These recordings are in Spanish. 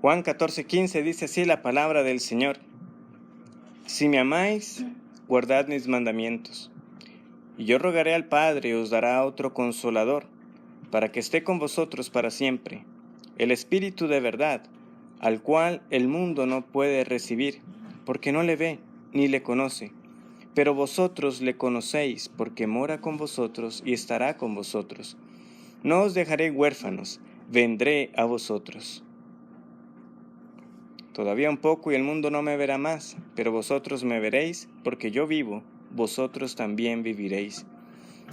Juan 14:15 dice así la palabra del Señor: si me amáis, guardad mis mandamientos. Y yo rogaré al Padre, y os dará otro Consolador, para que esté con vosotros para siempre, el Espíritu de verdad, al cual el mundo no puede recibir, porque no le ve ni le conoce. Pero vosotros le conocéis, porque mora con vosotros y estará con vosotros. No os dejaré huérfanos, vendré a vosotros. Todavía un poco y el mundo no me verá más, pero vosotros me veréis, porque yo vivo, vosotros también viviréis.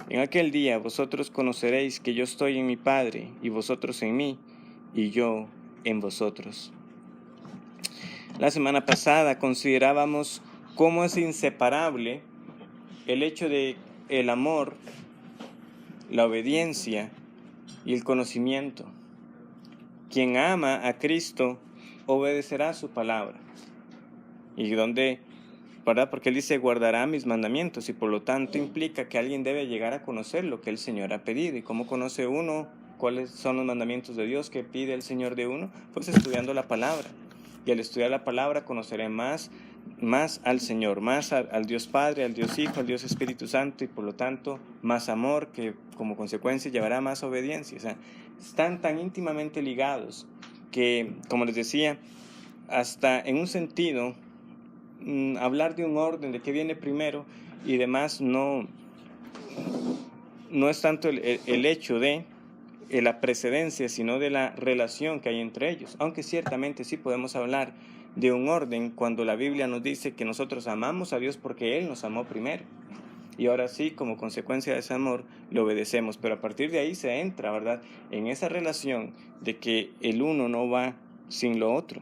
En aquel día vosotros conoceréis que yo estoy en mi Padre, y vosotros en mí, y yo en vosotros. La semana pasada considerábamos cómo es inseparable el hecho de el amor, la obediencia y el conocimiento. Quien ama a Cristo obedecerá su palabra. ¿Y dónde? ¿Verdad? Porque Él dice, guardará mis mandamientos, y por lo tanto implica que alguien debe llegar a conocer lo que el Señor ha pedido. ¿Y cómo conoce uno cuáles son los mandamientos de Dios que pide el Señor de uno? Pues estudiando la palabra. Y al estudiar la palabra conoceré más al Señor, más al Dios Padre, al Dios Hijo, al Dios Espíritu Santo, y por lo tanto más amor, que como consecuencia llevará más obediencia. O sea, están tan íntimamente ligados que, como les decía, hasta en un sentido, hablar de un orden, de qué viene primero y demás, no es tanto el hecho de la precedencia, sino de la relación que hay entre ellos. Aunque ciertamente sí podemos hablar de un orden cuando la Biblia nos dice que nosotros amamos a Dios porque Él nos amó primero. Y ahora sí, como consecuencia de ese amor, le obedecemos. Pero a partir de ahí se entra, ¿verdad?, en esa relación de que el uno no va sin lo otro.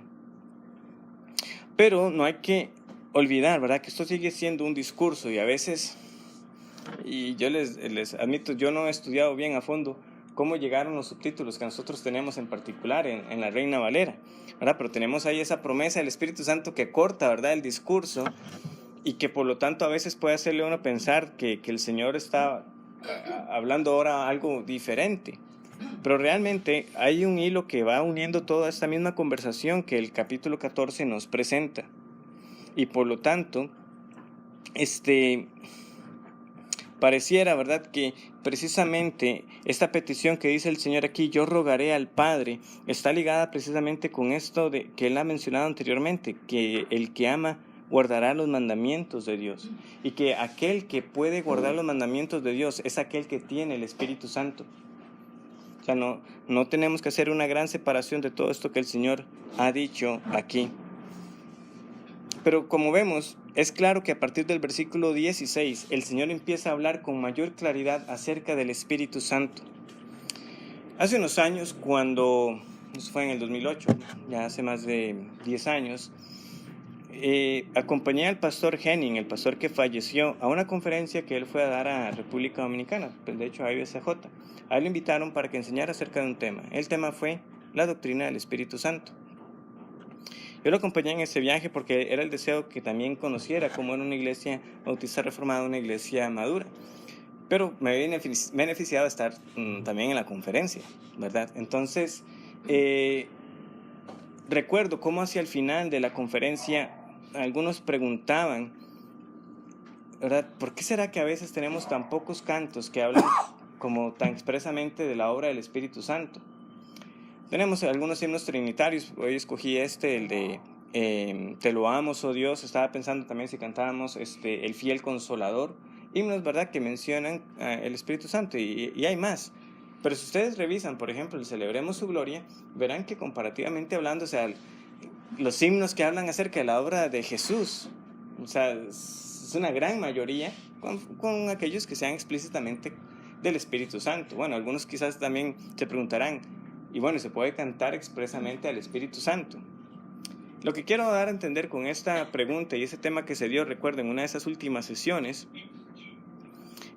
Pero no hay que olvidar, ¿verdad?, que esto sigue siendo un discurso, y a veces, y yo les admito, yo no he estudiado bien a fondo cómo llegaron los subtítulos que nosotros tenemos en particular en la Reina Valera, ¿verdad? Pero tenemos ahí esa promesa del Espíritu Santo que corta, ¿verdad?, el discurso, y que por lo tanto a veces puede hacerle a uno pensar que el Señor está hablando ahora algo diferente. Pero realmente hay un hilo que va uniendo toda esta misma conversación que el capítulo 14 nos presenta. Y por lo tanto, pareciera, ¿verdad?, que precisamente esta petición que dice el Señor aquí, yo rogaré al Padre, está ligada precisamente con esto de que Él ha mencionado anteriormente, que el que ama guardará los mandamientos de Dios, y que aquel que puede guardar los mandamientos de Dios es aquel que tiene el Espíritu Santo. O sea, no tenemos que hacer una gran separación de todo esto que el Señor ha dicho aquí. Pero como vemos, es claro que a partir del versículo 16, el Señor empieza a hablar con mayor claridad acerca del Espíritu Santo. Hace unos años, cuando, eso fue en el 2008, ya hace más de 10 años, acompañé al pastor Henning, el pastor que falleció, a una conferencia que él fue a dar a República Dominicana, pues de hecho a IBCJ. A él lo invitaron para que enseñara acerca de un tema. El tema fue la doctrina del Espíritu Santo. Yo lo acompañé en ese viaje porque era el deseo que también conociera cómo era una iglesia bautista reformada, una iglesia madura. Pero me he beneficiado de estar también en la conferencia, ¿verdad? Entonces, recuerdo cómo hacia el final de la conferencia algunos preguntaban, ¿verdad?, ¿por qué será que a veces tenemos tan pocos cantos que hablan como tan expresamente de la obra del Espíritu Santo? Tenemos algunos himnos trinitarios. Hoy escogí el de Te lo amo, oh Dios. Estaba pensando también si cantábamos el Fiel Consolador. Himnos, ¿verdad?, que mencionan el Espíritu Santo, y hay más. Pero si ustedes revisan, por ejemplo, el Celebremos su Gloria, verán que comparativamente hablando, o sea, los himnos que hablan acerca de la obra de Jesús, o sea, es una gran mayoría con aquellos que sean explícitamente del Espíritu Santo. Bueno, algunos quizás también se preguntarán, y bueno, se puede cantar expresamente al Espíritu Santo. Lo que quiero dar a entender con esta pregunta y ese tema que se dio, recuerdo, en una de esas últimas sesiones,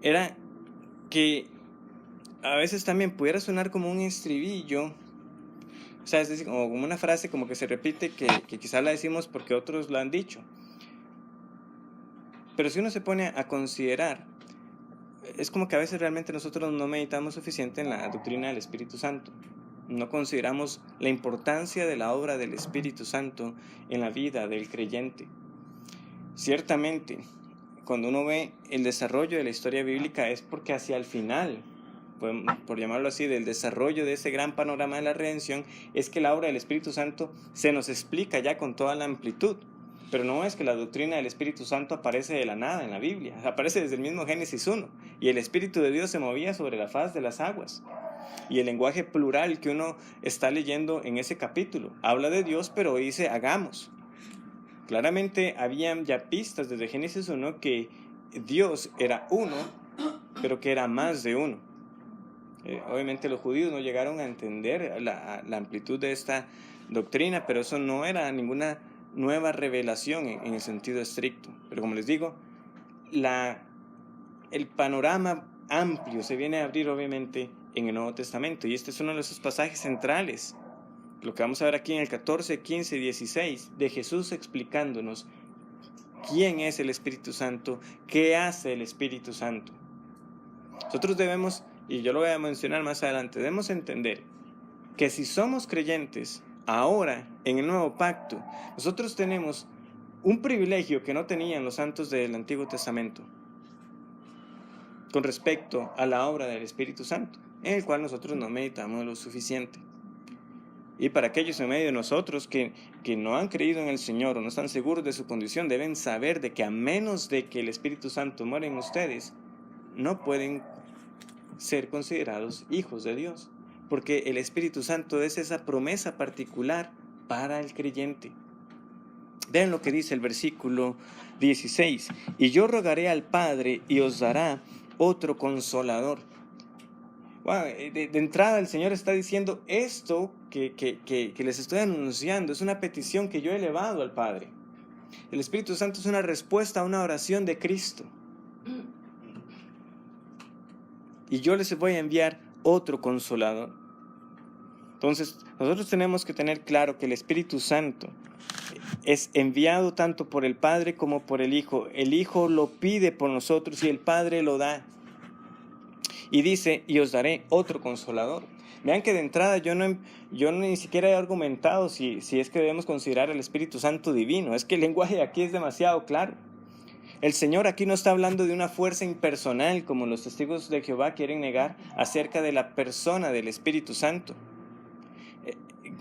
era que a veces también pudiera sonar como un estribillo, o sea, es decir, como una frase como que se repite, que quizás la decimos porque otros la han dicho. Pero si uno se pone a considerar, es como que a veces realmente nosotros no meditamos suficiente en la doctrina del Espíritu Santo. no consideramos la importancia de la obra del Espíritu Santo en la vida del creyente. Ciertamente, cuando uno ve el desarrollo de la historia bíblica es porque hacia el final, por llamarlo así, del desarrollo de ese gran panorama de la redención, es que la obra del Espíritu Santo se nos explica ya con toda la amplitud. Pero no es que la doctrina del Espíritu Santo aparece de la nada en la Biblia, aparece desde el mismo Génesis 1, y el Espíritu de Dios se movía sobre la faz de las aguas. Y el lenguaje plural que uno está leyendo en ese capítulo habla de Dios, pero dice hagamos. Claramente habían ya pistas desde Génesis 1 que Dios era uno, pero que era más de uno. Obviamente los judíos no llegaron a entender la amplitud de esta doctrina, pero eso no era ninguna nueva revelación en el sentido estricto. Pero como les digo, el panorama amplio se viene a abrir obviamente en el Nuevo Testamento, y este es uno de esos pasajes centrales, lo que vamos a ver aquí en el 14, 15 y 16, de Jesús explicándonos quién es el Espíritu Santo, qué hace el Espíritu Santo. Nosotros debemos, y yo lo voy a mencionar más adelante, debemos entender que si somos creyentes ahora en el nuevo pacto, nosotros tenemos un privilegio que no tenían los santos del Antiguo Testamento con respecto a la obra del Espíritu Santo, en el cual nosotros no meditamos lo suficiente. Y para aquellos en medio de nosotros que no han creído en el Señor o no están seguros de su condición, deben saber de que a menos de que el Espíritu Santo muera en ustedes, no pueden ser considerados hijos de Dios, porque el Espíritu Santo es esa promesa particular para el creyente. Vean lo que dice el versículo 16: y yo rogaré al Padre y os dará otro consolador. Bueno, de entrada el Señor está diciendo esto que les estoy anunciando, es una petición que yo he elevado al Padre. El Espíritu Santo es una respuesta a una oración de Cristo. Y yo les voy a enviar otro consolador. Entonces, nosotros tenemos que tener claro que el Espíritu Santo es enviado tanto por el Padre como por el Hijo. El Hijo lo pide por nosotros y el Padre lo da. Y dice, y os daré otro consolador. Vean que de entrada yo ni siquiera he argumentado si es que debemos considerar el Espíritu Santo divino. Es que el lenguaje aquí es demasiado claro. El Señor aquí no está hablando de una fuerza impersonal como los testigos de Jehová quieren negar acerca de la persona del Espíritu Santo.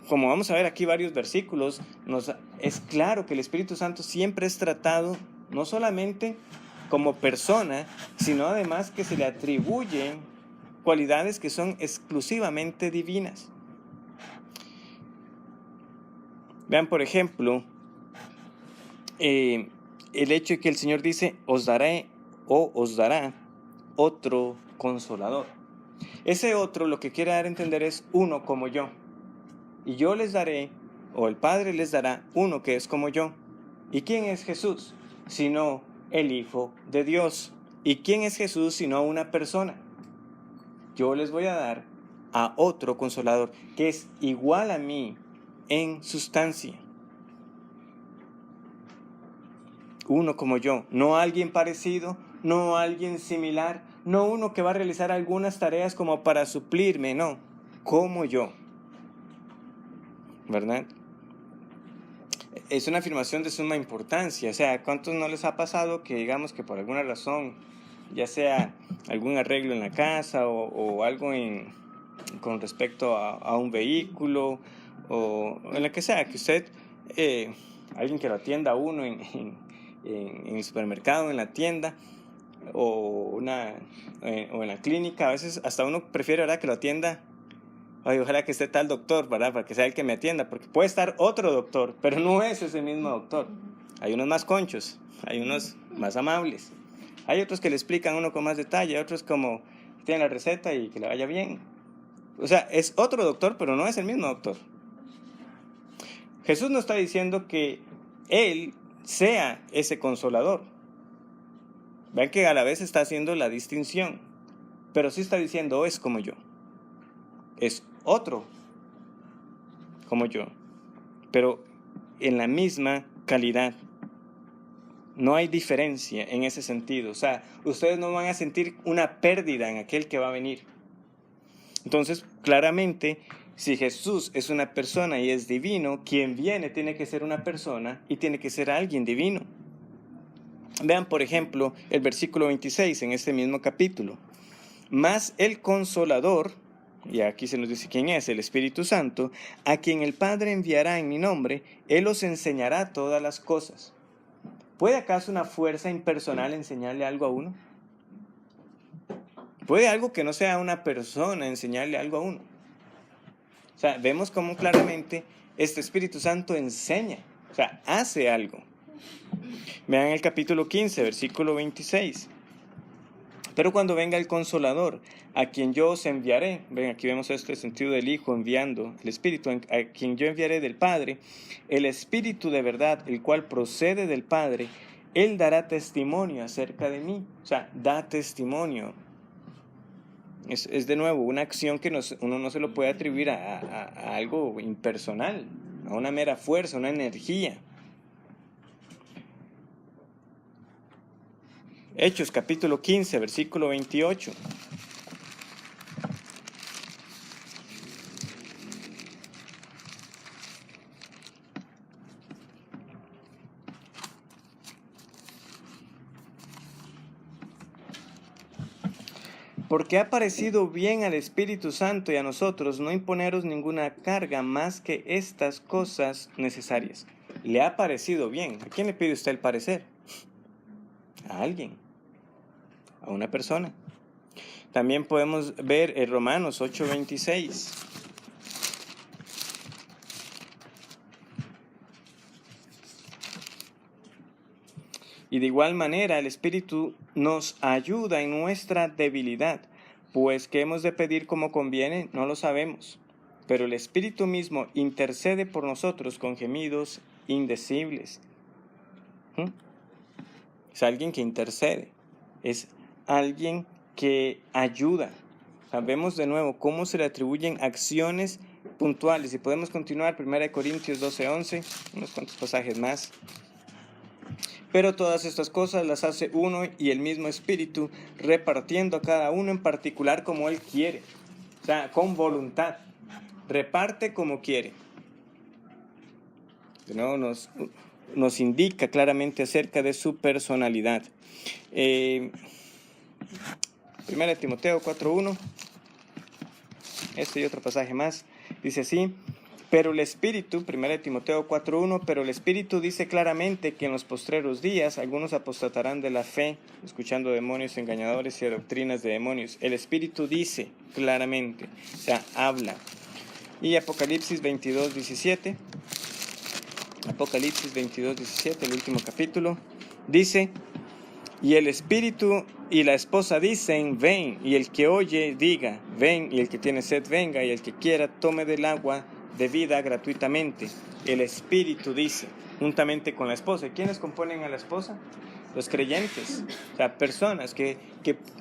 Como vamos a ver aquí varios versículos, es claro que el Espíritu Santo siempre es tratado no solamente como persona, sino además que se le atribuyen cualidades que son exclusivamente divinas. Vean, por ejemplo, el hecho de que el Señor dice, os daré o os dará otro consolador. Ese otro lo que quiere dar a entender es uno como yo. Y yo les daré, o el Padre les dará uno que es como yo. ¿Y quién es Jesús? Sino el Hijo de Dios. ¿Y quién es Jesús sino una persona? Yo les voy a dar a otro consolador que es igual a mí en sustancia. Uno como yo, no alguien parecido, no alguien similar, no uno que va a realizar algunas tareas como para suplirme, no, como yo. ¿Verdad? Es una afirmación de suma importancia. O sea, ¿cuántos no les ha pasado que digamos que por alguna razón, ya sea algún arreglo en la casa o algo con respecto a un vehículo o en lo que sea, que usted, alguien que lo atienda a uno en el supermercado, en la tienda o en la clínica, a veces hasta uno prefiere, ¿verdad?, que lo atienda. Ay, ojalá que esté tal doctor, ¿verdad?, para que sea el que me atienda, porque puede estar otro doctor, pero no es ese mismo doctor. Hay unos más conchos, hay unos más amables, hay otros que le explican a uno con más detalle, otros como tienen la receta y que le vaya bien. O sea, es otro doctor, pero no es el mismo doctor. Jesús no está diciendo que Él sea ese consolador. Vean que a la vez está haciendo la distinción, pero sí está diciendo, es como yo. Es otro como yo, pero en la misma calidad. No hay diferencia en ese sentido. O sea, ustedes no van a sentir una pérdida en aquel que va a venir. Entonces, claramente, Si Jesús es una persona y es divino, quien viene tiene que ser una persona y tiene que ser alguien divino. Vean, por ejemplo, el versículo 26 en este mismo capítulo. Mas el Consolador, y aquí se nos dice quién es, el Espíritu Santo, a quien el Padre enviará en mi nombre, Él os enseñará todas las cosas. ¿Puede acaso una fuerza impersonal enseñarle algo a uno? ¿Puede algo que no sea una persona enseñarle algo a uno? O sea, vemos cómo claramente este Espíritu Santo enseña, o sea, hace algo. Vean el capítulo 15, versículo 26. Pero cuando venga el Consolador, a quien yo os enviaré, ven, aquí vemos este sentido del Hijo enviando el Espíritu, a quien yo enviaré del Padre, el Espíritu de verdad, el cual procede del Padre, Él dará testimonio acerca de mí. O sea, da testimonio. Es de nuevo una acción que uno no se lo puede atribuir a algo impersonal, a una mera fuerza, una energía. Hechos capítulo 15, versículo 28. Porque ha parecido bien al Espíritu Santo y a nosotros no imponeros ninguna carga más que estas cosas necesarias. Le ha parecido bien. ¿A quién le pide usted el parecer? A alguien. A una persona. También podemos ver en Romanos 8:26. Y de igual manera el Espíritu nos ayuda en nuestra debilidad, pues ¿qué hemos de pedir como conviene? No lo sabemos. Pero el Espíritu mismo intercede por nosotros con gemidos indecibles. Es alguien que intercede, es alguien que ayuda. Sabemos de nuevo cómo se le atribuyen acciones puntuales. Y podemos continuar, 1 Corintios 12:11, unos cuantos pasajes más. Pero todas estas cosas las hace uno y el mismo Espíritu, repartiendo a cada uno en particular como Él quiere. O sea, con voluntad. Reparte como quiere. De nuevo nos indica claramente acerca de su personalidad. 1 Timoteo 4:1. Este y otro pasaje más. Dice así. Pero el Espíritu, 1 Timoteo 4:1, pero el Espíritu dice claramente que en los postreros días algunos apostatarán de la fe, escuchando demonios engañadores y doctrinas de demonios. El Espíritu dice claramente, o sea, habla. Y Apocalipsis 22:17, Apocalipsis 22:17, el último capítulo, dice, y el Espíritu y la esposa dicen, ven, y el que oye diga, ven, y el que tiene sed venga, y el que quiera tome del agua de vida gratuitamente. El Espíritu dice, juntamente con la esposa. ¿Quiénes componen a la esposa? Los creyentes, o sea, personas que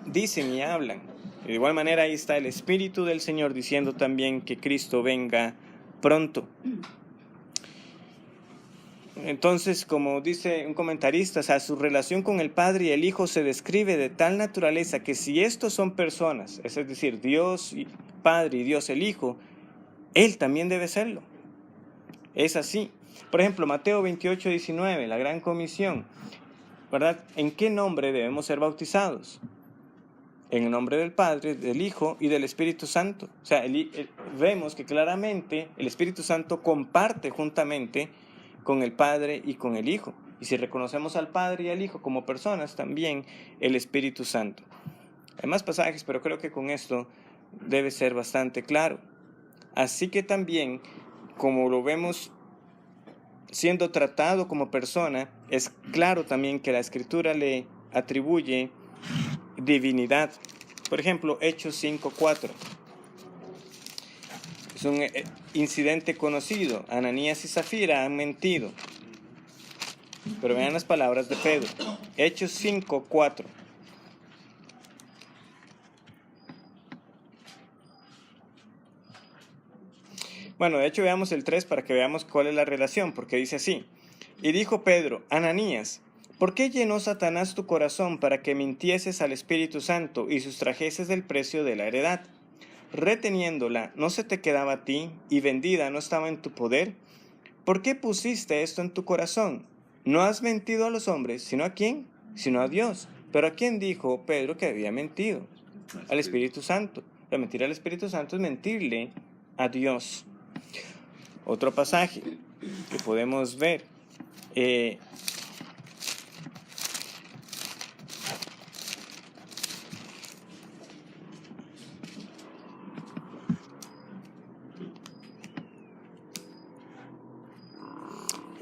dicen y hablan. De igual manera ahí está el Espíritu del Señor diciendo también que Cristo venga pronto. Entonces, como dice un comentarista, o sea, su relación con el Padre y el Hijo se describe de tal naturaleza que si estos son personas, es decir, Dios Padre y Dios el Hijo, Él también debe serlo. Es así. Por ejemplo, Mateo 28:19, la gran comisión, ¿verdad? ¿En qué nombre debemos ser bautizados? En el nombre del Padre, del Hijo y del Espíritu Santo. O sea, vemos que claramente el Espíritu Santo comparte juntamente con el Padre y con el Hijo. Y si reconocemos al Padre y al Hijo como personas, también el Espíritu Santo. Hay más pasajes, pero creo que con esto debe ser bastante claro. Así que también, como lo vemos siendo tratado como persona, es claro también que la Escritura le atribuye divinidad. Por ejemplo, Hechos 5:4. Es un incidente conocido. Ananías y Zafira han mentido. Pero vean las palabras de Pedro. Hechos 5:4. Bueno, de hecho veamos el 3 para que veamos cuál es la relación, porque dice así. Y dijo Pedro, Ananías, ¿por qué llenó Satanás tu corazón para que mintieses al Espíritu Santo y sustrajeses del precio de la heredad reteniéndola, no se te quedaba a ti, y vendida no estaba en tu poder? ¿Por qué pusiste esto en tu corazón? No has mentido a los hombres, ¿sino a quién? Sino a Dios. ¿Pero a quién dijo Pedro que había mentido? Al Espíritu Santo. Pero mentir al Espíritu Santo es mentirle a Dios. Otro pasaje que podemos ver.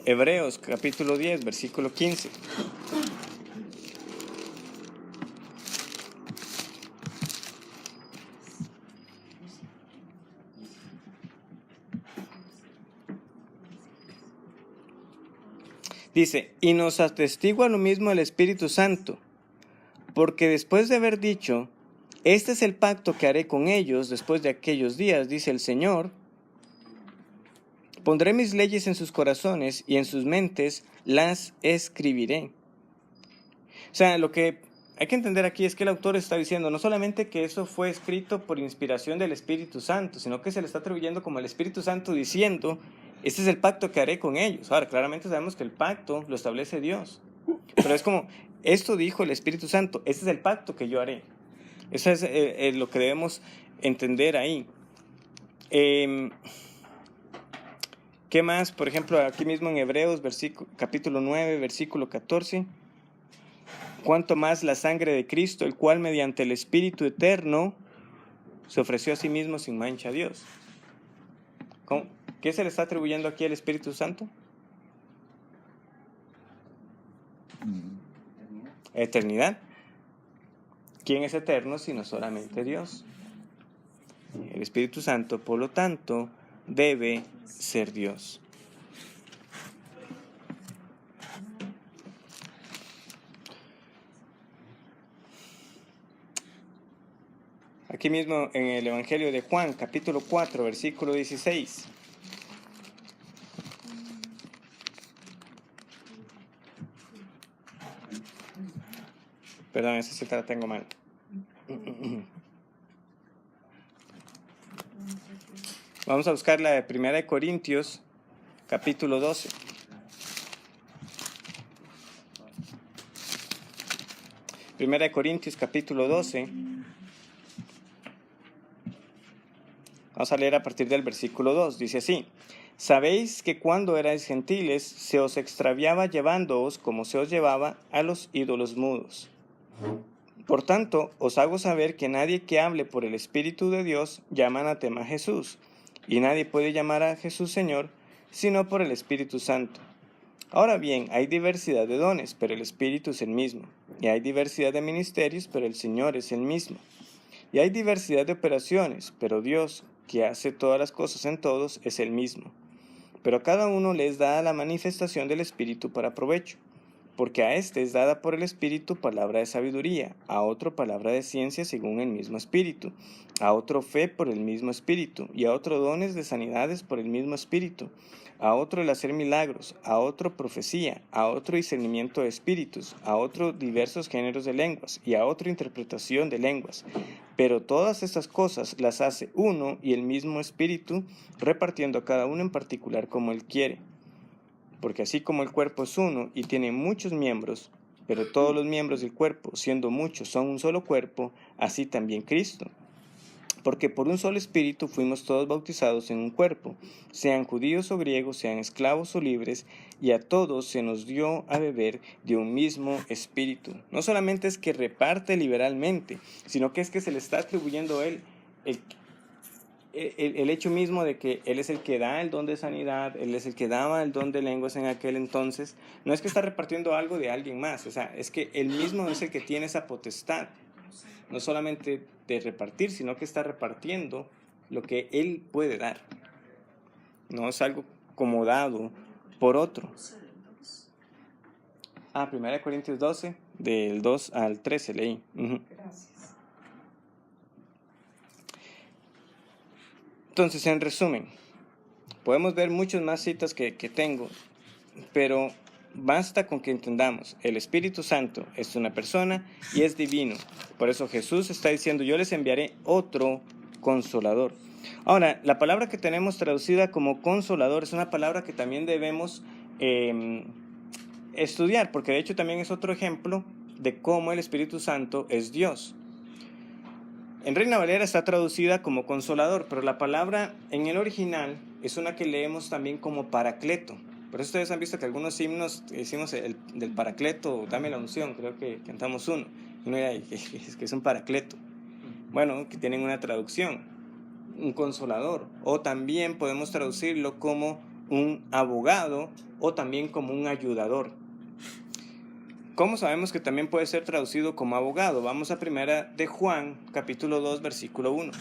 Hebreos capítulo 10, versículo 15. Dice, y nos atestigua lo mismo el Espíritu Santo, porque después de haber dicho, este es el pacto que haré con ellos después de aquellos días, dice el Señor, pondré mis leyes en sus corazones y en sus mentes las escribiré. O sea, lo que hay que entender aquí es que el autor está diciendo no solamente que eso fue escrito por inspiración del Espíritu Santo, sino que se le está atribuyendo como el Espíritu Santo diciendo, este es el pacto que haré con ellos. Ahora, claramente sabemos que el pacto lo establece Dios, pero es como, esto dijo el Espíritu Santo, este es el pacto que yo haré. Eso es lo que debemos entender ahí. ¿Qué más? Por ejemplo, aquí mismo en Hebreos, capítulo 9, versículo 14. Cuanto más la sangre de Cristo, el cual mediante el Espíritu eterno se ofreció a sí mismo sin mancha a Dios. ¿Qué se le está atribuyendo aquí al Espíritu Santo? Eternidad. ¿Quién es eterno sino solamente Dios? El Espíritu Santo, por lo tanto, debe ser Dios. Aquí mismo en el Evangelio de Juan, capítulo 4, versículo 16. Perdón, esa cita la tengo mal. Vamos a buscar la de 1 Corintios, capítulo 12. Primera de Corintios, capítulo 12. Vamos a leer a partir del versículo 2. Dice así: Sabéis que cuando erais gentiles se os extraviaba llevándoos como se os llevaba a los ídolos mudos. Por tanto, os hago saber que nadie que hable por el Espíritu de Dios llama anatema a Jesús, y nadie puede llamar a Jesús Señor, sino por el Espíritu Santo. Ahora bien, hay diversidad de dones, pero el Espíritu es el mismo. Y hay diversidad de ministerios, pero el Señor es el mismo. Y hay diversidad de operaciones, pero Dios, que hace todas las cosas en todos, es el mismo. Pero a cada uno le es dada la manifestación del Espíritu para provecho. Porque a éste es dada por el Espíritu palabra de sabiduría, a otro palabra de ciencia según el mismo Espíritu, a otro fe por el mismo Espíritu, y a otro dones de sanidades por el mismo Espíritu, a otro el hacer milagros, a otro profecía, a otro discernimiento de espíritus, a otro diversos géneros de lenguas, y a otro interpretación de lenguas. Pero todas estas cosas las hace uno y el mismo Espíritu, repartiendo a cada uno en particular como Él quiere. Porque así como el cuerpo es uno y tiene muchos miembros, pero todos los miembros del cuerpo, siendo muchos, son un solo cuerpo, así también Cristo. Porque por un solo Espíritu fuimos todos bautizados en un cuerpo, sean judíos o griegos, sean esclavos o libres, y a todos se nos dio a beber de un mismo Espíritu. No solamente es que reparte liberalmente, sino que es que se le está atribuyendo a Él el hecho mismo de que Él es el que da el don de sanidad, Él es el que daba el don de lenguas en aquel entonces. No es que está repartiendo algo de alguien más, o sea, es que Él mismo es el que tiene esa potestad, no solamente de repartir, sino que está repartiendo lo que Él puede dar. No es algo como dado por otro. 1 Corintios 12, del 2 al 13 leí. Gracias. Entonces, en resumen, podemos ver muchas más citas que tengo, pero basta con que entendamos, el Espíritu Santo es una persona y es divino. Por eso Jesús está diciendo, yo les enviaré otro consolador. Ahora, la palabra que tenemos traducida como consolador es una palabra que también debemos estudiar, porque de hecho también es otro ejemplo de cómo el Espíritu Santo es Dios. En Reina Valera está traducida como consolador, pero la palabra en el original es una que leemos también como paracleto. Por eso ustedes han visto que algunos himnos hicimos del paracleto, dame la unción, creo que cantamos uno. Y uno dirá, es que es un paracleto. Bueno, que tienen una traducción, un consolador. O también podemos traducirlo como un abogado o también como un ayudador. ¿Cómo sabemos que también puede ser traducido como abogado? Vamos a 1 de Juan, capítulo 2, versículo 1.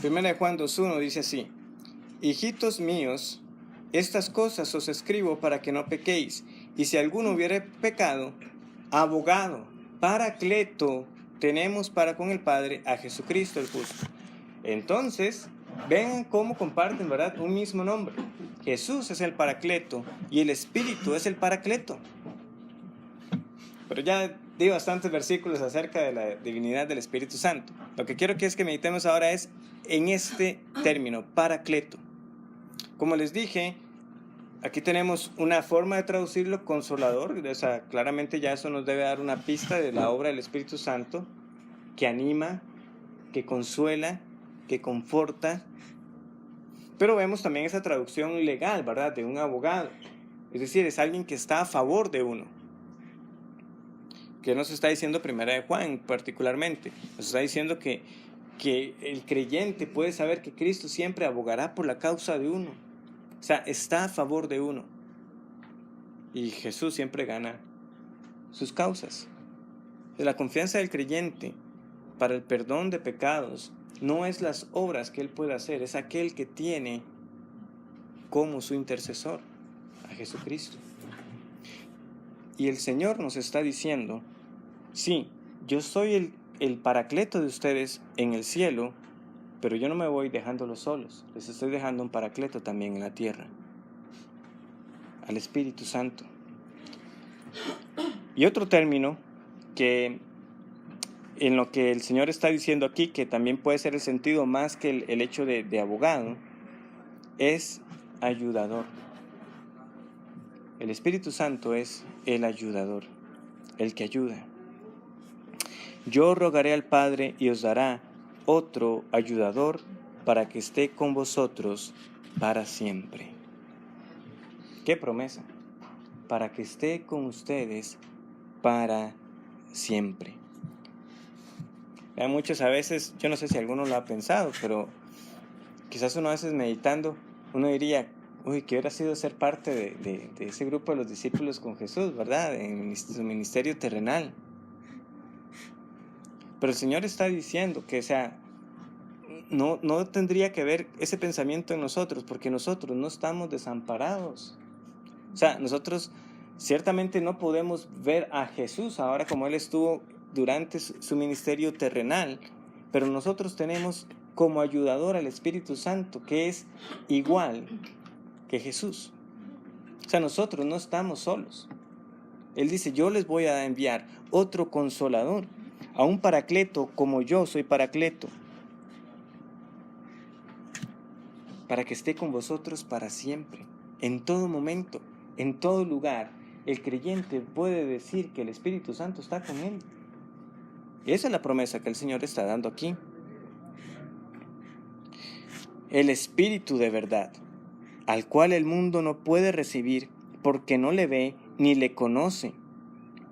Primera de Juan 2.1 dice así: Hijitos míos, estas cosas os escribo para que no pequéis, y si alguno hubiere pecado, abogado, paracleto, tenemos para con el Padre a Jesucristo el justo. Entonces, vean cómo comparten, ¿verdad?, un mismo nombre. Jesús es el paracleto y el Espíritu es el paracleto. Pero ya di bastantes versículos acerca de la divinidad del Espíritu Santo. Lo que quiero que es que meditemos ahora es en este término, paracleto. Como les dije, aquí tenemos una forma de traducirlo, consolador. O sea, claramente ya eso nos debe dar una pista de la obra del Espíritu Santo, que anima, que consuela, que conforta. Pero vemos también esa traducción legal, ¿verdad?, de un abogado. Es decir, es alguien que está a favor de uno. ¿Qué nos está diciendo Primera de Juan particularmente? Nos está diciendo que el creyente puede saber que Cristo siempre abogará por la causa de uno. O sea, está a favor de uno. Y Jesús siempre gana sus causas. La confianza del creyente para el perdón de pecados no es las obras que él puede hacer, es aquel que tiene como su intercesor a Jesucristo. Y el Señor nos está diciendo: sí, yo soy el paracleto de ustedes en el cielo, pero yo no me voy dejándolos solos, les estoy dejando un paracleto también en la tierra, al Espíritu Santo. Y otro término que en lo que el Señor está diciendo aquí, que también puede ser el sentido más que el hecho de abogado, es ayudador. El Espíritu Santo es el ayudador, el que ayuda. Yo rogaré al Padre y os dará otro ayudador para que esté con vosotros para siempre. ¡Qué promesa! Para que esté con ustedes para siempre. Hay muchos a veces, yo no sé si alguno lo ha pensado, pero quizás uno a veces meditando, uno diría: uy, ¿qué hubiera sido ser parte de ese grupo de los discípulos con Jesús, ¿verdad?, en su ministerio terrenal. Pero el Señor está diciendo que, o sea, no tendría que haber ese pensamiento en nosotros, porque nosotros no estamos desamparados. O sea, nosotros ciertamente no podemos ver a Jesús ahora como Él estuvo durante su ministerio terrenal, pero nosotros tenemos como ayudador al Espíritu Santo, que es igual que Jesús. O sea, nosotros no estamos solos. Él dice: yo les voy a enviar otro consolador, a un paracleto como yo soy paracleto, para que esté con vosotros para siempre, en todo momento, en todo lugar. El creyente puede decir que el Espíritu Santo está con él. Y esa es la promesa que el Señor está dando aquí. El Espíritu de verdad, al cual el mundo no puede recibir porque no le ve ni le conoce.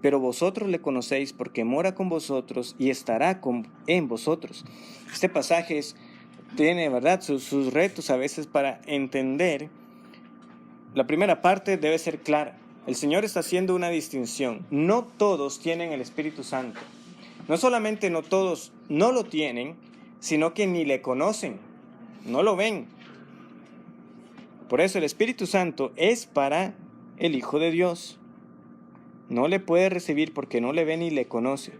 Pero vosotros le conocéis porque mora con vosotros y estará en vosotros. Este pasaje tiene, ¿verdad?, sus retos a veces para entender. La primera parte debe ser clara. El Señor está haciendo una distinción. No todos tienen el Espíritu Santo. No solamente no todos no lo tienen, sino que ni le conocen, no lo ven. Por eso el Espíritu Santo es para el Hijo de Dios. No le puede recibir porque no le ve ni le conoce.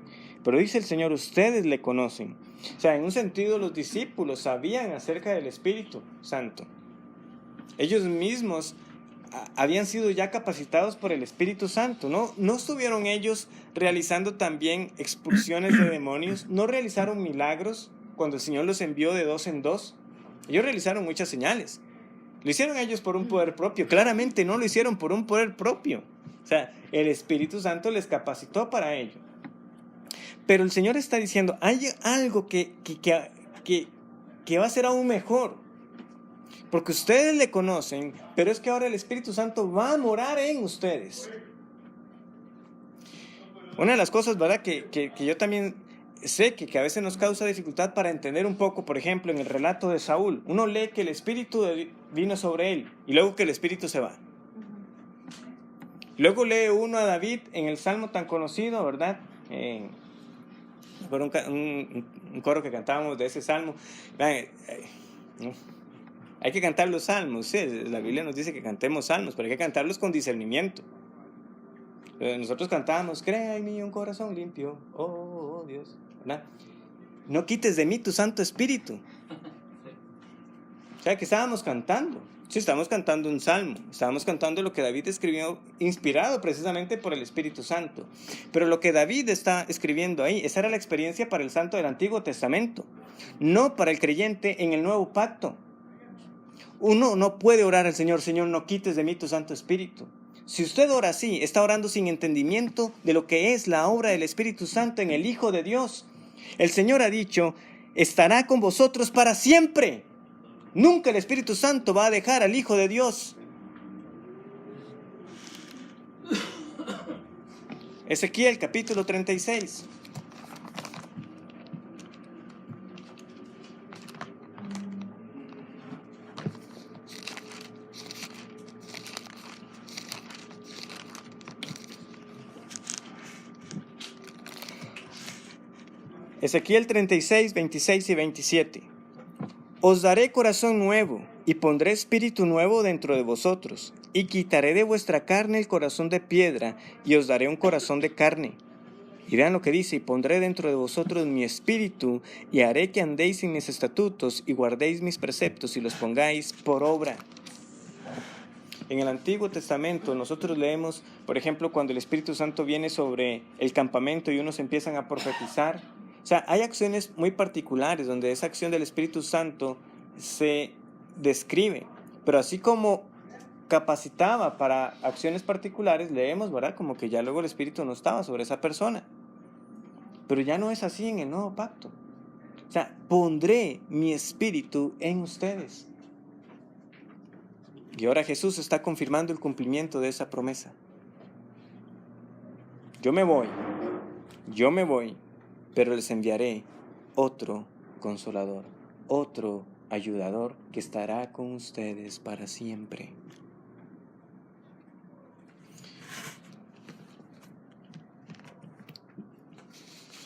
Pero dice el Señor, ustedes le conocen. O sea, en un sentido los discípulos sabían acerca del Espíritu Santo. Ellos mismos habían sido ya capacitados por el Espíritu Santo, ¿no? ¿No estuvieron ellos realizando también expulsiones de demonios? ¿No realizaron milagros cuando el Señor los envió de 2 en 2? Ellos realizaron muchas señales. Lo hicieron ellos por un poder propio. Claramente no lo hicieron por un poder propio. O sea, el Espíritu Santo les capacitó para ello. Pero el Señor está diciendo, hay algo que va a ser aún mejor. Porque ustedes le conocen, pero es que ahora el Espíritu Santo va a morar en ustedes. Una de las cosas, ¿verdad?, que yo también sé que a veces nos causa dificultad para entender un poco, por ejemplo, en el relato de Saúl, uno lee que el Espíritu vino sobre él y luego que el Espíritu se va. Luego lee uno a David en el Salmo tan conocido, ¿verdad? Por un coro que cantábamos de ese Salmo. Hay que cantar los salmos, sí, la Biblia nos dice que cantemos salmos, pero hay que cantarlos con discernimiento. Nosotros cantábamos, crea en mí un corazón limpio, oh Dios, ¿verdad? No quites de mí tu Santo Espíritu. O sea, que estábamos cantando. Sí, estábamos cantando un salmo, estábamos cantando lo que David escribió, inspirado precisamente por el Espíritu Santo. Pero lo que David está escribiendo ahí, esa era la experiencia para el santo del Antiguo Testamento, no para el creyente en el Nuevo Pacto. Uno no puede orar al Señor, Señor, no quites de mí tu Santo Espíritu. Si usted ora así, está orando sin entendimiento de lo que es la obra del Espíritu Santo en el Hijo de Dios. El Señor ha dicho, estará con vosotros para siempre. Nunca el Espíritu Santo va a dejar al Hijo de Dios. Ezequiel capítulo 36. Ezequiel 36, 26 y 27. Os daré corazón nuevo, y pondré espíritu nuevo dentro de vosotros, y quitaré de vuestra carne el corazón de piedra, y os daré un corazón de carne. Y vean lo que dice, y pondré dentro de vosotros mi espíritu, y haré que andéis en mis estatutos, y guardéis mis preceptos, y los pongáis por obra. En el Antiguo Testamento nosotros leemos, por ejemplo, cuando el Espíritu Santo viene sobre el campamento y unos empiezan a profetizar. O sea, hay acciones muy particulares donde esa acción del Espíritu Santo se describe. Pero así como capacitaba para acciones particulares, leemos, ¿verdad?, como que ya luego el Espíritu no estaba sobre esa persona. Pero ya no es así en el Nuevo Pacto. O sea, pondré mi Espíritu en ustedes. Y ahora Jesús está confirmando el cumplimiento de esa promesa. Yo me voy, pero les enviaré otro consolador, otro ayudador que estará con ustedes para siempre.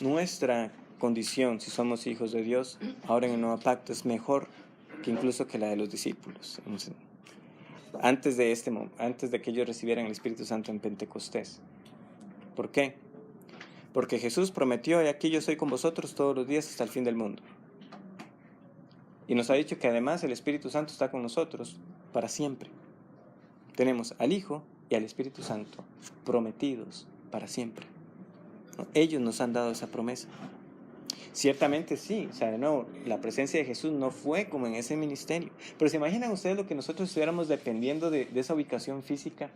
Nuestra condición, si somos hijos de Dios, ahora en el Nuevo Pacto es mejor que incluso que la de los discípulos. Antes de que ellos recibieran el Espíritu Santo en Pentecostés. ¿Por qué? Porque Jesús prometió, y aquí yo soy con vosotros todos los días hasta el fin del mundo. Y nos ha dicho que además el Espíritu Santo está con nosotros para siempre. Tenemos al Hijo y al Espíritu Santo prometidos para siempre. Ellos nos han dado esa promesa. Ciertamente sí, o sea, de nuevo, la presencia de Jesús no fue como en ese ministerio. Pero ¿se imaginan ustedes lo que nosotros estuviéramos dependiendo de esa ubicación física?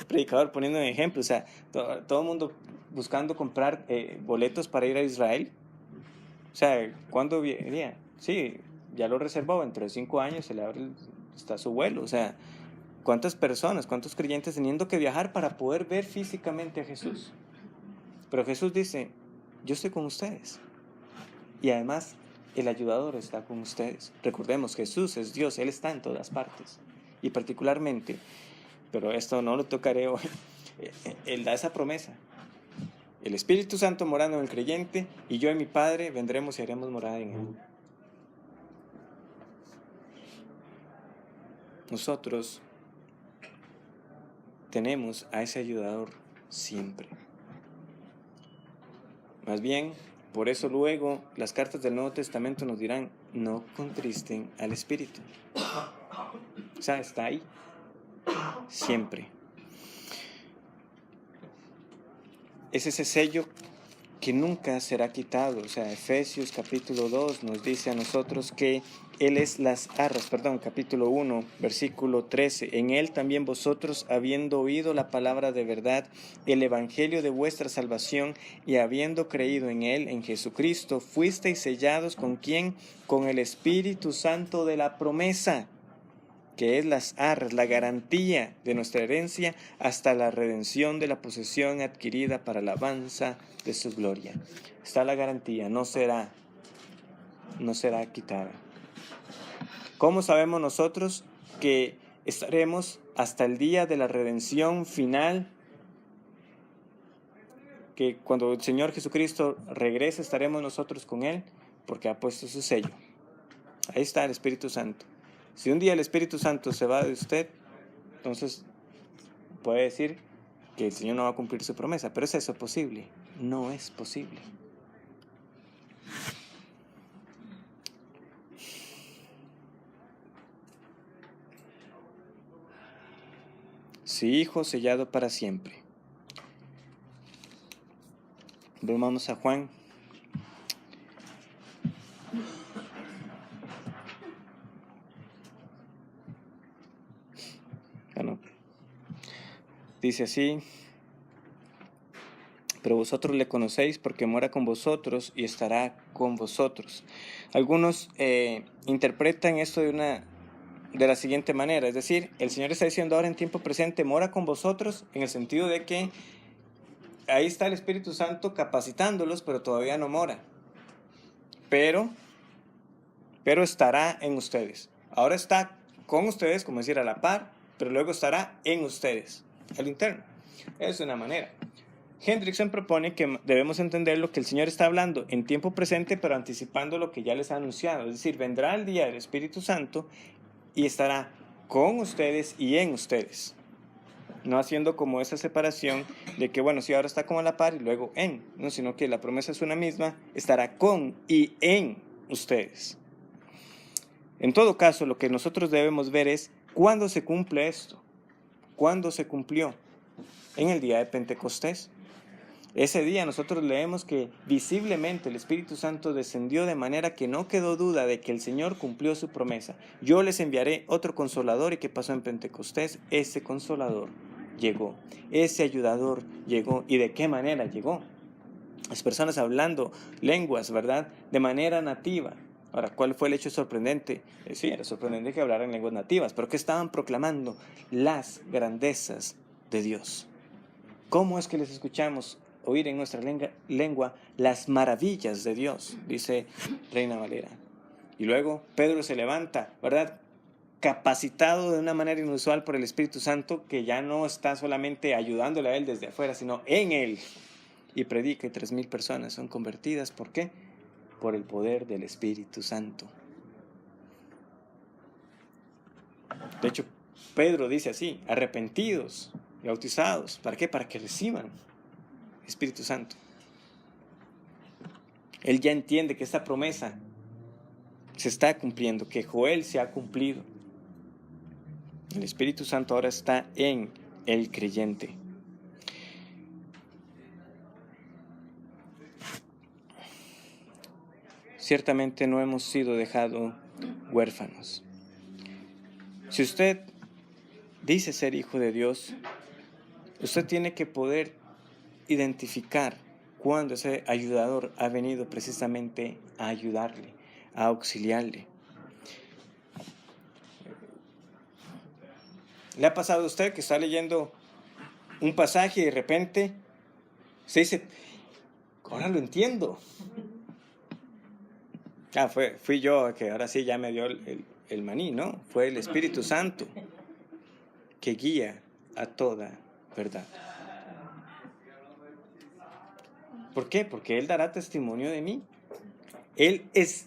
Predicador poniendo un ejemplo, o sea, todo el mundo buscando comprar boletos para ir a Israel. O sea, ¿cuándo viene? Sí, ya lo reservó, dentro de 5 años se le abre, está su vuelo. O sea, ¿cuántas personas, cuántos creyentes teniendo que viajar para poder ver físicamente a Jesús? Pero Jesús dice, yo estoy con ustedes. Y además, el ayudador está con ustedes. Recordemos, Jesús es Dios, Él está en todas partes. Y particularmente, pero esto no lo tocaré hoy, Él da esa promesa. El Espíritu Santo morando en el creyente, y yo y mi Padre vendremos y haremos morada en Él. Nosotros tenemos a ese ayudador siempre. Más bien, por eso luego las cartas del Nuevo Testamento nos dirán, no contristen al Espíritu. O sea, está ahí, siempre. Es ese sello que nunca será quitado. O sea, Efesios capítulo 2 nos dice a nosotros que Él es las arras, capítulo 1, versículo 13. En Él también vosotros, habiendo oído la palabra de verdad, el evangelio de vuestra salvación, y habiendo creído en Él, en Jesucristo, fuisteis sellados ¿con quién? Con el Espíritu Santo de la promesa, que es las arras, la garantía de nuestra herencia hasta la redención de la posesión adquirida para la alabanza de su gloria. Está la garantía, no será quitada. ¿Cómo sabemos nosotros que estaremos hasta el día de la redención final? Que cuando el Señor Jesucristo regrese estaremos nosotros con Él, porque ha puesto su sello. Ahí está el Espíritu Santo. Si un día el Espíritu Santo se va de usted, entonces puede decir que el Señor no va a cumplir su promesa. ¿Pero es eso posible? No es posible. Sí, hijo sellado para siempre. Volvamos a Juan. Dice así: pero vosotros le conocéis porque mora con vosotros y estará con vosotros. Algunos interpretan esto de la siguiente manera, es decir, el Señor está diciendo ahora en tiempo presente, mora con vosotros, en el sentido de que ahí está el Espíritu Santo capacitándolos, pero todavía no mora. Pero estará en ustedes. Ahora está con ustedes, como decir, a la par, pero luego estará en ustedes, al interno. Es una manera. Hendrickson propone que debemos entender lo que el Señor está hablando en tiempo presente, pero anticipando lo que ya les ha anunciado. Es decir, vendrá el día del Espíritu Santo y estará con ustedes y en ustedes. No haciendo como esa separación de que, bueno, si ahora está como a la par y luego en, no, sino que la promesa es una misma, estará con y en ustedes. En todo caso, lo que nosotros debemos ver es cuándo se cumple esto. ¿Cuándo se cumplió? En el día de Pentecostés. Ese día nosotros leemos que visiblemente el Espíritu Santo descendió de manera que no quedó duda de que el Señor cumplió su promesa. Yo les enviaré otro consolador. ¿Y qué pasó en Pentecostés? Ese consolador llegó, ese ayudador llegó. ¿Y de qué manera llegó? Las personas hablando lenguas, ¿verdad? De manera nativa. Ahora, ¿cuál fue el hecho sorprendente? Sí, era sorprendente que hablaran lenguas nativas, pero que estaban proclamando las grandezas de Dios. ¿Cómo es que les escuchamos oír en nuestra lengua las maravillas de Dios? Dice Reina Valera. Y luego Pedro se levanta, ¿verdad? Capacitado de una manera inusual por el Espíritu Santo, que ya no está solamente ayudándole a él desde afuera, sino en él. Y predica y 3,000 personas son convertidas. ¿Por qué? Por el poder del Espíritu Santo. De hecho, Pedro dice así: arrepentidos y bautizados. ¿Para qué? Para que reciban el Espíritu Santo. Él ya entiende que esta promesa se está cumpliendo, que Joel se ha cumplido. El Espíritu Santo ahora está en el creyente. Ciertamente no hemos sido dejados huérfanos. Si usted dice ser hijo de Dios, usted tiene que poder identificar cuando ese ayudador ha venido precisamente a ayudarle, a auxiliarle. ¿Le ha pasado a usted que está leyendo un pasaje y de repente se dice, ahora lo entiendo? Fui yo que ahora sí ya me dio el maní, ¿no? Fue el Espíritu Santo que guía a toda verdad. ¿Por qué? Porque Él dará testimonio de mí. Él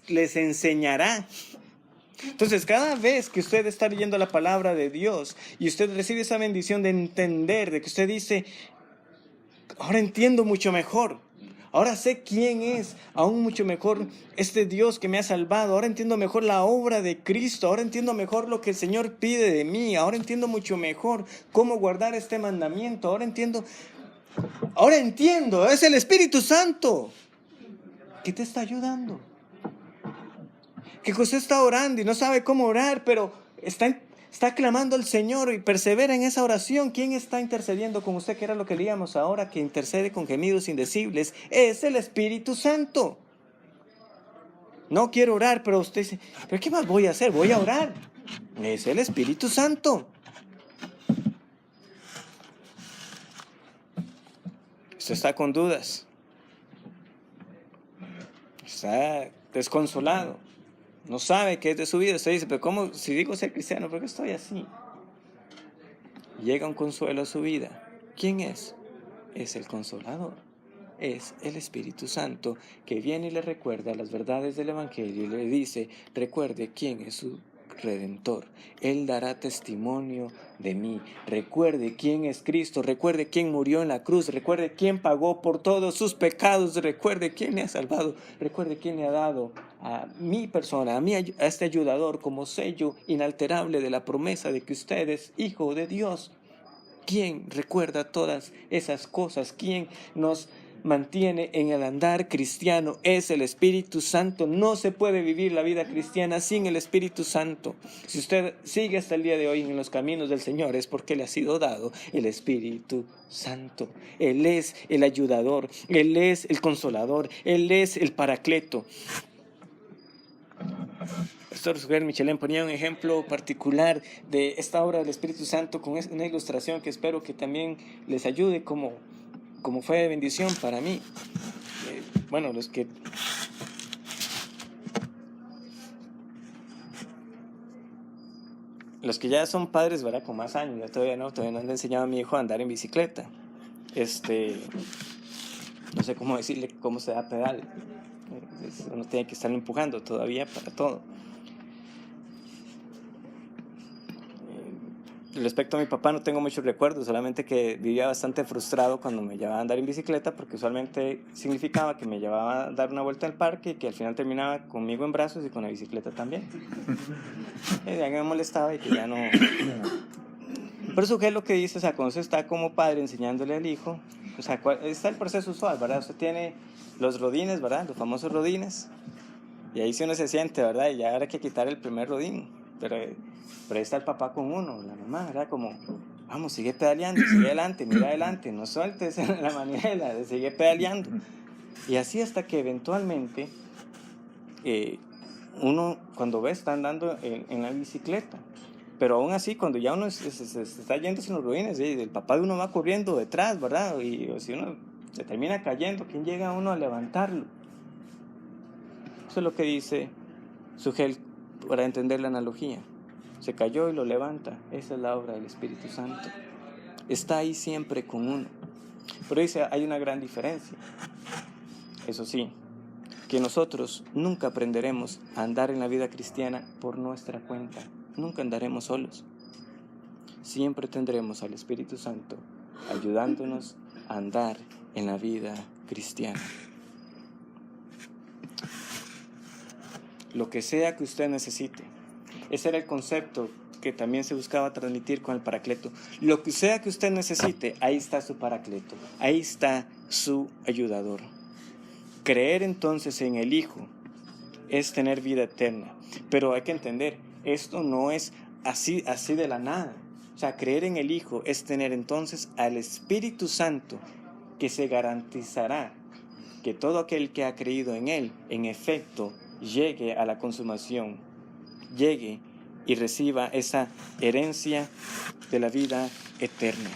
les enseñará. Entonces, cada vez que usted está leyendo la palabra de Dios y usted recibe esa bendición de entender, de que usted dice, ahora entiendo mucho mejor, Ahora sé quién es, aún mucho mejor, este Dios que me ha salvado. Ahora entiendo mejor la obra de Cristo. Ahora entiendo mejor lo que el Señor pide de mí. Ahora entiendo mucho mejor cómo guardar este mandamiento. Ahora entiendo, es el Espíritu Santo que te está ayudando. Que José está orando y no sabe cómo orar, pero está clamando al Señor y persevera en esa oración. ¿Quién está intercediendo con usted? Que era lo que leíamos ahora, que intercede con gemidos indecibles. Es el Espíritu Santo. No quiero orar, pero usted dice, ¿pero qué más voy a hacer? Voy a orar. Es el Espíritu Santo. Usted está con dudas. Está desconsolado. No sabe qué es de su vida. Usted dice, pero ¿cómo? Si digo ser cristiano, ¿por qué estoy así? Llega un consuelo a su vida. ¿Quién es? Es el Consolador. Es el Espíritu Santo que viene y le recuerda las verdades del Evangelio y le dice, recuerde quién es su Redentor. Él dará testimonio de mí. Recuerde quién es Cristo. Recuerde quién murió en la cruz. Recuerde quién pagó por todos sus pecados. Recuerde quién le ha salvado. Recuerde quién le ha dado a mi persona, a este ayudador como sello inalterable de la promesa de que usted es hijo de Dios. ¿Quién recuerda todas esas cosas? ¿Quién nos mantiene en el andar cristiano? Es el Espíritu Santo. No se puede vivir la vida cristiana sin el Espíritu Santo. Si usted sigue hasta el día de hoy en los caminos del Señor, es porque le ha sido dado el Espíritu Santo. Él es el ayudador, Él es el consolador, Él es el paracleto. El pastor Suger Michelén ponía un ejemplo particular de esta obra del Espíritu Santo con una ilustración que espero que también les ayude como fue de bendición para mí. Bueno, los que ya son padres, ¿verdad? Con más años, ya todavía no le he enseñado a mi hijo a andar en bicicleta. No sé cómo decirle cómo se da pedal. Uno tiene que estarlo empujando todavía para todo. Respecto a mi papá no tengo muchos recuerdos, solamente que vivía bastante frustrado cuando me llevaba a andar en bicicleta, porque usualmente significaba que me llevaba a dar una vuelta al parque y que al final terminaba conmigo en brazos y con la bicicleta también. Ya me molestaba y que ya no... Por eso, ¿qué es lo que dice? O sea, cuando usted está como padre enseñándole al hijo, o sea, está el proceso usual, ¿verdad? Usted tiene los rodines, ¿verdad? Los famosos rodines. Y ahí sí uno se siente, ¿verdad? Y ya habrá que quitar el primer rodín. Pero ahí está el papá con uno, la mamá, ¿verdad? Como, vamos, sigue pedaleando, sigue adelante, mira adelante, no sueltes la manivela, sigue pedaleando. Y así hasta que eventualmente uno, cuando ve, está andando en la bicicleta. Pero aún así, cuando ya uno se está yendo sin los rodines, el papá de uno va corriendo detrás, ¿verdad? Y si uno se termina cayendo, ¿quién llega a uno a levantarlo? Eso es lo que dice Sugel para entender la analogía. Se cayó y lo levanta. Esa es la obra del Espíritu Santo. Está ahí siempre con uno. Pero dice, hay una gran diferencia. Eso sí, que nosotros nunca aprenderemos a andar en la vida cristiana por nuestra cuenta. Nunca andaremos solos. Siempre tendremos al Espíritu Santo ayudándonos a andar en la vida cristiana. Lo que sea que usted necesite. Ese era el concepto que también se buscaba transmitir con el Paracleto. Lo que sea que usted necesite, ahí está su Paracleto, ahí está su ayudador. Creer entonces en el Hijo es tener vida eterna. Pero hay que entender, esto no es así de la nada. O sea, creer en el Hijo es tener entonces al Espíritu Santo que se garantizará que todo aquel que ha creído en Él, en efecto, llegue a la consumación, llegue y reciba esa herencia de la vida eterna.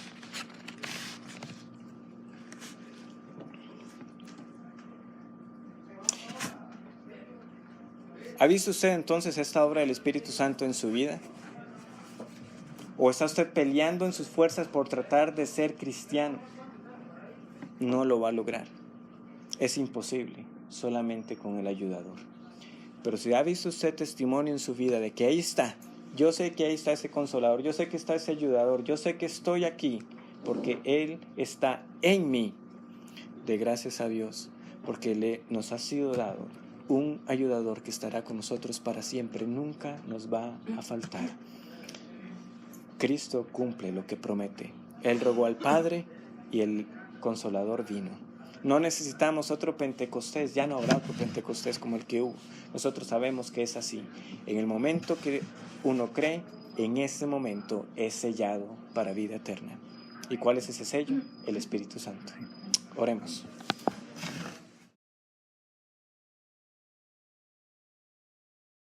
¿Ha visto usted entonces esta obra del Espíritu Santo en su vida? ¿O está usted peleando en sus fuerzas por tratar de ser cristiano? No lo va a lograr. Es imposible, solamente con el ayudador. Pero si ha visto usted testimonio en su vida de que ahí está, yo sé que ahí está ese consolador, yo sé que está ese ayudador, yo sé que estoy aquí porque Él está en mí, de gracias a Dios, porque nos ha sido dado un ayudador que estará con nosotros para siempre, nunca nos va a faltar. Cristo cumple lo que promete. Él rogó al Padre y el Consolador vino. No necesitamos otro Pentecostés, ya no habrá otro Pentecostés como el que hubo. Nosotros sabemos que es así. En el momento que uno cree, en ese momento es sellado para vida eterna. ¿Y cuál es ese sello? El Espíritu Santo. Oremos.